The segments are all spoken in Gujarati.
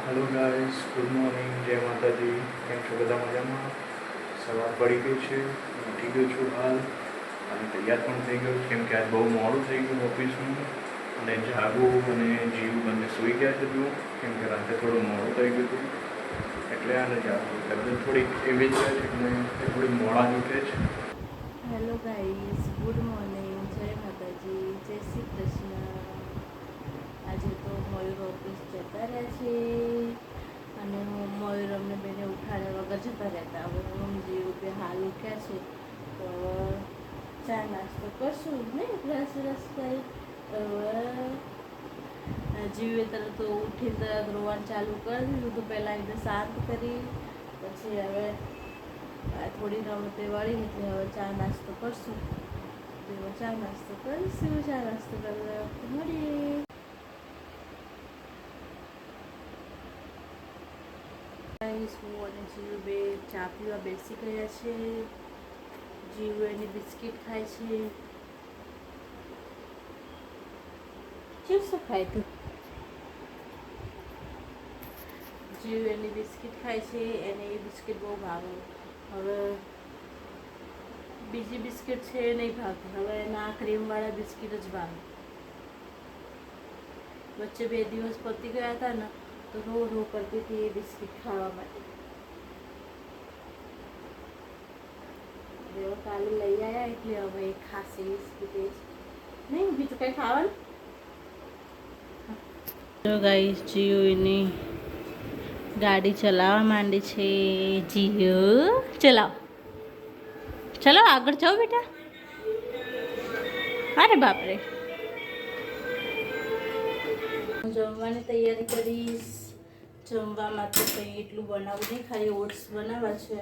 હેલો ગાઈસ, ગુડ મોર્નિંગ, જય માતાજી. કેમ છો બધા મજામાં? સવાર પડી ગઈ છે, ઉઠી ગયો છું હાલ અને તૈયાર પણ થઈ ગયો કેમ કે આજ બહુ મોડું થઈ ગયું ઓફિસનું અને જાગું અને જીવ બંને સૂઈ ગયા છે જો કેમ કે રાતે થોડું મોડું થઈ ગયું હતું એટલે આને જાગું તબિયત થોડીક એવી જ છે એટલે થોડી મોડા જ ઉઠે છે. હેલો ગાઈઝ, ગુડ મોર્નિંગ, જય માતાજી, જય શ્રી કૃષ્ણ. આજે તો મયુર ઓફિસ જતા રહ્યા છે અને મયુર અમને બેને ઉઠાડ્યા વગર જતા રહેતા. હવે હું જીવ બે હાલ ઉઠ્યા છે તો ચા નાસ્તો કરશું ને રસ કરી. જીવે તરત તો ઉઠીને તરત રોવાનું ચાલુ કરી દીધું તો પહેલાં એને શાંત કરી પછી હવે થોડી રમતે વળી એટલે હવે ચા નાસ્તો કરશું. ચા નાસ્તો કરીશું. ચા નાસ્તો કરવા મળીએ. હું અને જીવ બે ચા પીવા બેસી ગયા છે. જીવ એની બિસ્કિટ ખાય છે. જીવ શું ખાય તું? જીવ એની બિસ્કિટ ખાય છે. એને એ બિસ્કિટ બહુ ભાવે. હવે બીજી બિસ્કિટ છે એ નહીં ભાવતી. હવે એના ક્રીમવાળા બિસ્કિટ જ ભાવે. વચ્ચે 2 દિવસ પતી ગયા હતા ને તો રો કરતી હતી એ બિસ્કિટ ખાવા માટે. હવે કાલે લઈ આવ્યા એટલે હવે એ ખાશે બિસ્કિટ જ નહીં, બીજું કંઈ ખાવાનું. તો ગાઈસ, જીઓ એની ગાડી ચલાવવા માંડી છે. જીઓ ચલાવ, ચલો આગળ જાઓ બેટા. અરે બાપરે, હું જમવાની તૈયારી કરીશ. જમવામાં તો કંઈ એટલું બનાવવું નહીં, ખાલી ઓટ્સ બનાવવા છે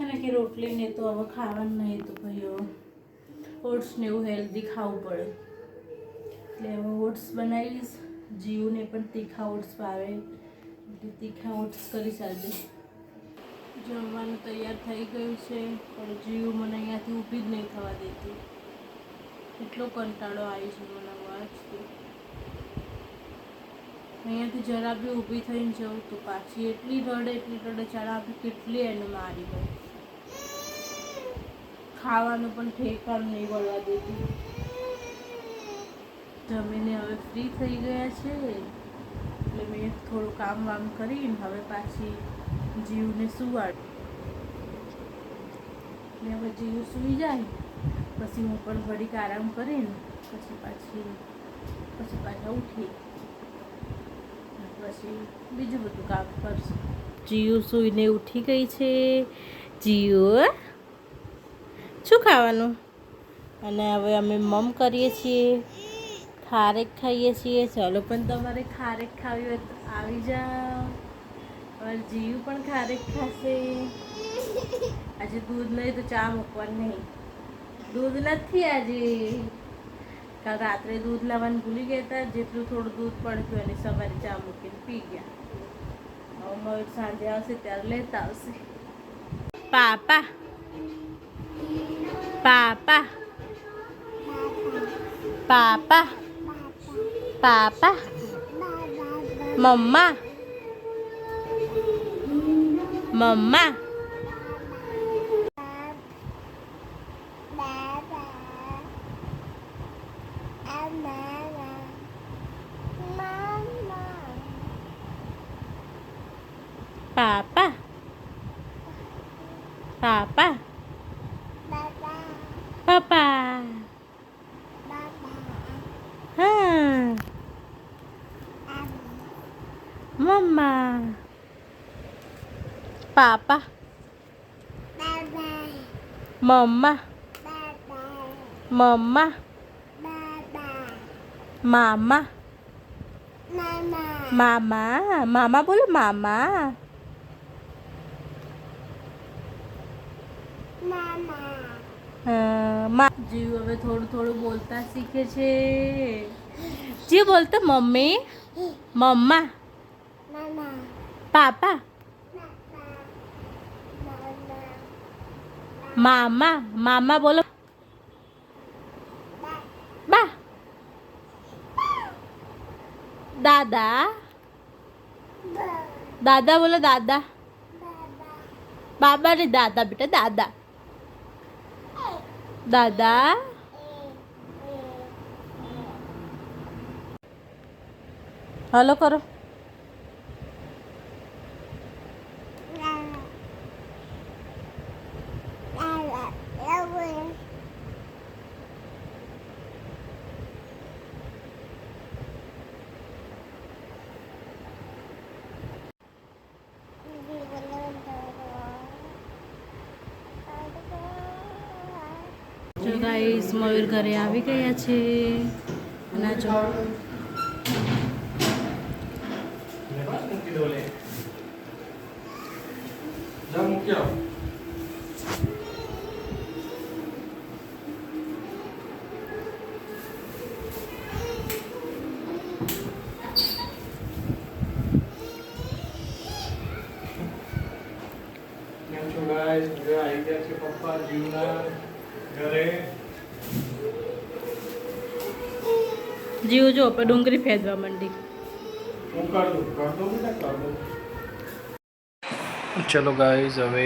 અને કે રોટલી ને તો હવે ખાવાનું નહીં તો ભાઈઓ ઓટ્સ ને એવું હેલ્ધી ખાવું પડે એટલે હવે ઓટ્સ બનાવીશ. જીવને પણ તીખા ઓટ્સ ભાવે એટલે તીખા ઓટ્સ કરી આજે. જમવાનું તૈયાર થઈ ગયું છે પણ જીવ મને અહીંયાથી ઊભી જ નહીં થવા દેતી. એટલો કંટાળો આવી છે મને આજથી. અહીંયાથી જરા બી ઊભી થઈને જાઉં તો પાછી એટલી રડે ચાલા બી કેટલી એને મારી ગઈ. ખાવાનું પણ ઠેકાણ નહીં વળવા દેતી. જમીને હવે ફ્રી થઈ ગયા છે એટલે મેં થોડું કામ વામ કરીને હવે પાછી જીવને સુવાડી. એટલે હવે જીવ સૂઈ જાય પછી હું પણ ઘડીક આરામ કરીને પછી પાછા ઉઠી પછી બીજું બધું કામ કરશું. જીવ સૂઈને ઉઠી ગઈ છે. જીવ શું ખાવાનું? અને હવે અમે મમ કરીએ છીએ, ખારેક ખાઈએ છીએ. ચાલો પણ તમારે ખારેક ખાવી હોય તો આવી જાઓ. હવે જીવ પણ ખારેક ખાશે. આજે દૂધ નહીં તો ચા મૂકવાનું નહીં. દૂધ નથી આજે. કાલ રાત્રે દૂધ લાવવાનું ભૂલી ગયા હતા. જેટલું થોડું દૂધ પડતું એની સવારે ચા મૂકીને પી ગયા. હવે મયુર સાંજે આવશે ત્યારે લેતા આવશે. પાપા પાપા પાપા પાપા મમ્મા મમ્મા પાપા પાપા પાપા હા મમ્મા પાપા મમ્મા મમ્મા મામા મામા મામા બોલો મામા. જીવ હવે થોડું બોલતા શીખે છે. જીવ બોલતો મમ્મી મમ્મા પાપા મામા મામા બોલો. બા દાદા દાદા બોલો દાદા. બાબા ને દાદા બેટા દાદા. દાદા. હલો કરો. જો ગાઈસ મયુર ઘરે આવી ગયા છે અને જો પપ્પા જીવના ઘરે જીવ જો પર ડુંગળી ફેંદવા માંડી. ચલો ગાઈઝ હવે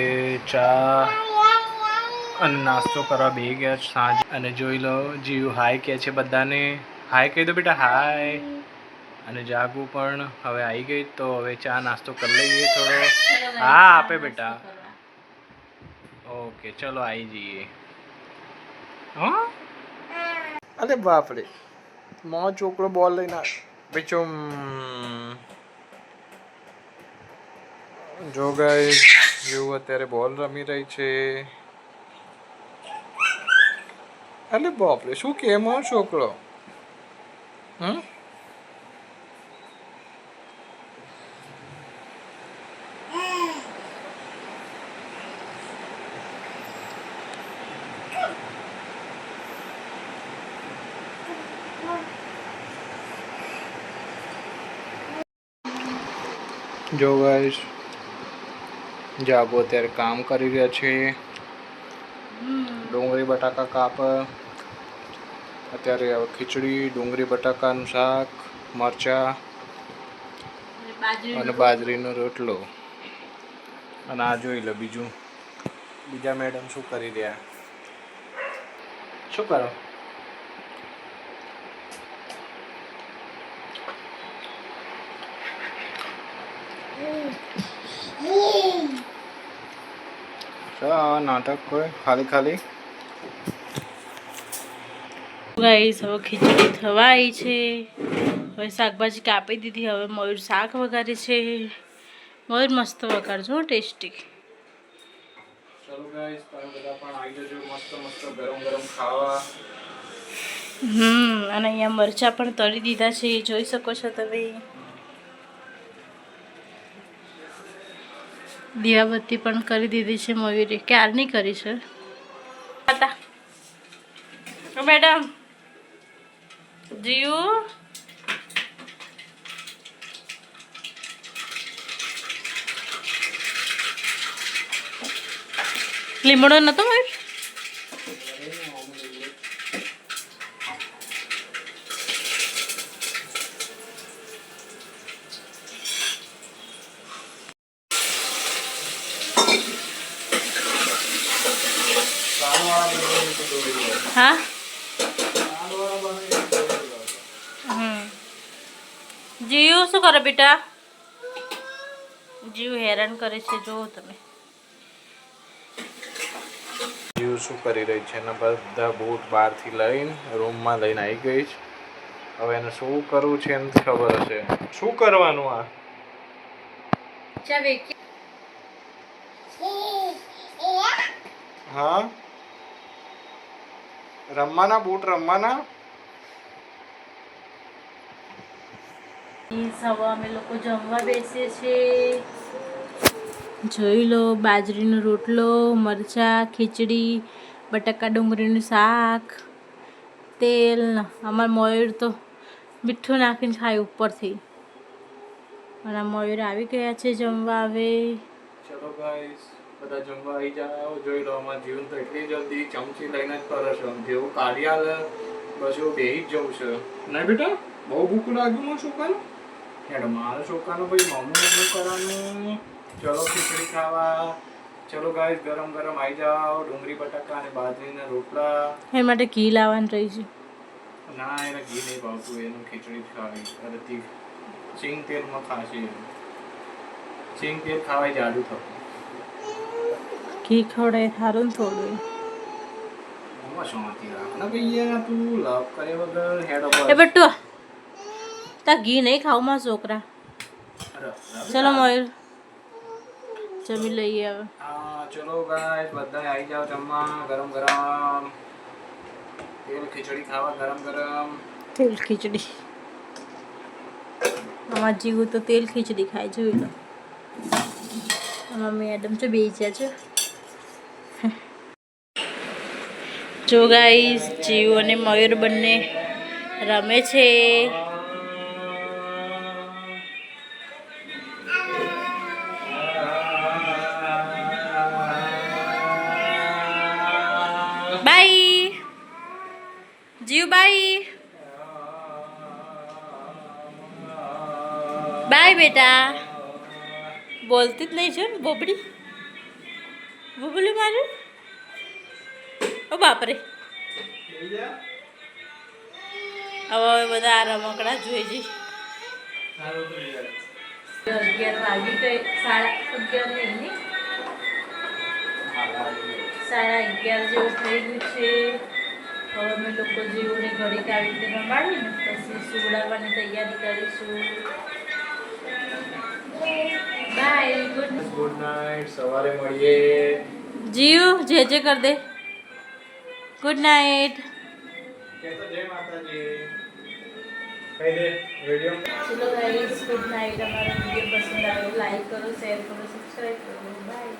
ચા અને નાસ્તો કરવા બે ગયા સાંજ અને જોઈ લો જીવ હાય કહે છે બધાને. હાય કહી દો બેટા હાય. અને જાગુ પણ હવે આવી ગઈ તો હવે ચા નાસ્તો કરી લઈએ થોડો. હા આપે બેટા. ઓકે ચલો આવી જઈએ. હા અરે બાપરે મો છોકરો બોલ લઈને બીજો જો ગાઈસ જેવું અત્યારે બોલ રમી રહી છે. અરે બાપરે શું કેમ છોકરો. જો ગાઈસ જાગો અત્યારે કામ કરી રહ્યા છે. ડુંગળી બટાકા કાપ. અત્યારે હવે ખીચડી ડુંગળી બટાકાનું શાક મરચા અને બાજરીનો રોટલો. અને આ જોઈ લો બીજા મેડમ શું કરી રહ્યા. શું કરો. નાટક કોઈ ખાલી ગાઈસ હવે ખીચડી થવા આવી છે. હવે શાકભાજી કાપી દીધી. હવે મયુર શાક વઘારે છે. મયુર મસ્ત વઘારજો ટેસ્ટી. ચલો ગાઈસ તમે બધા પણ આવી જજો મસ્ત ગરમ ખાવા. અને અહીંયા મરચા પણ તળી દીધા છે જોઈ શકો છો તમે. દીવાબત્તી પણ કરી દીધી છે મયુરે. ક્યારની કરી છે મેડમ. જીયુ લીમડો નતો મયુર. હા જીવ શું કરે બેટા. જીવ હેરાન કરે છે જો તમે. જીવ શું કરી રહી છે એના બધા બૂટ બહારથી લઈને રૂમમાં લઈને આવી ગઈ છે. હવે એને શું કરવું છે એમ ખબર હશે. શું કરવાનું આ. હા રમવાના બૂટ રમવાના. હવે અમે લોકો જમવા બેસીએ છીએ. જોઈ લો બાજરીનો રોટલો મરચાં ખીચડી બટાકા ડુંગળીનું શાક તેલ. અમાર મયુર તો મીઠું નાખીને ખાય ઉપરથી. અને મયુર આવી ગયા છે જમવા. હવે ચલો ગાઈસ બધા જમવા આવી જાઓ. જોઈ લો અમારા જીવન તો એટલી જલ્દી ચમચી લઈને જ કરે છે. જેવું કાઢી આલે બસ એવું બેહી જ જવું છે. નહીં બેટા બહુ ભૂખ લાગ્યું મને શું કરું. હેડો મારા છોકરાનું ભાઈ મમ્મી કરવાનું. ચલો ખીચડી ખાવા. ચલો ગાઈસ, ગરમ ગરમ આવી જાઓ. ડુંગળી બટાકા અને બાજરીના રોટલા. એ માટે ઘી લાવવાનું રહી છે. ના, એને ઘી નહીં ભાવતું, એનું ખીચડી જ ખાવી. અને સિંગ તેલમાં ખાશે. સિંગ તેલ ખાવાય જાડું થતું. ઘી ખવડાય સારું ને થોડું. આમાં શાંતિ રાખ ને ભૈયા, તું લવ કરે વગર હેડો એ બટ્ટુ તા ઘી નહીં ખાવું માં છોકરા. ચલો મયુર જમી લઈએ હવે. હા ચલો ગાઈસ, બધા આવી જાઓ જમવા. ગરમ ગરમ તેલ ખીચડી ખાવા. ગરમ ગરમ તેલ ખીચડી. અમાર જીવું તો તેલ ખીચડી ખાય, જોઈ લો. મમ્મી મેડમ તો બેસ્યા છે. જો ગાઈસ, જીવ અને મયુર બંને રમે છે. બાય જીવ, બાય બાય બેટા. બોલતી જ નહીં છે ને બોબડી. બોબલું મારું. ઓ બાપરે. હવે બધા આ રમકડા જોઈ જઈ. 11 વાગી ગઈ. 11:30 નહીં, 11:30 જેવું થઈ ગયું છે. હવે અમે લોકો જીવોને ઘડીક આવી રીતે રમાડીને પછી સુવડાવવાની તૈયારી કરીશું. Bye, good night. સવારે મળીએ. જીવ જે કર દે. Good night. કે તો જય માતાજી કહી દે વિડિયો. ચલો ગાઈસ, ગુડ નાઇટ. અમારો વિડીયો પસંદ આવ્યો લાઈક કરો, શેર કરો, સબસ્ક્રાઇબ કરો. બાય.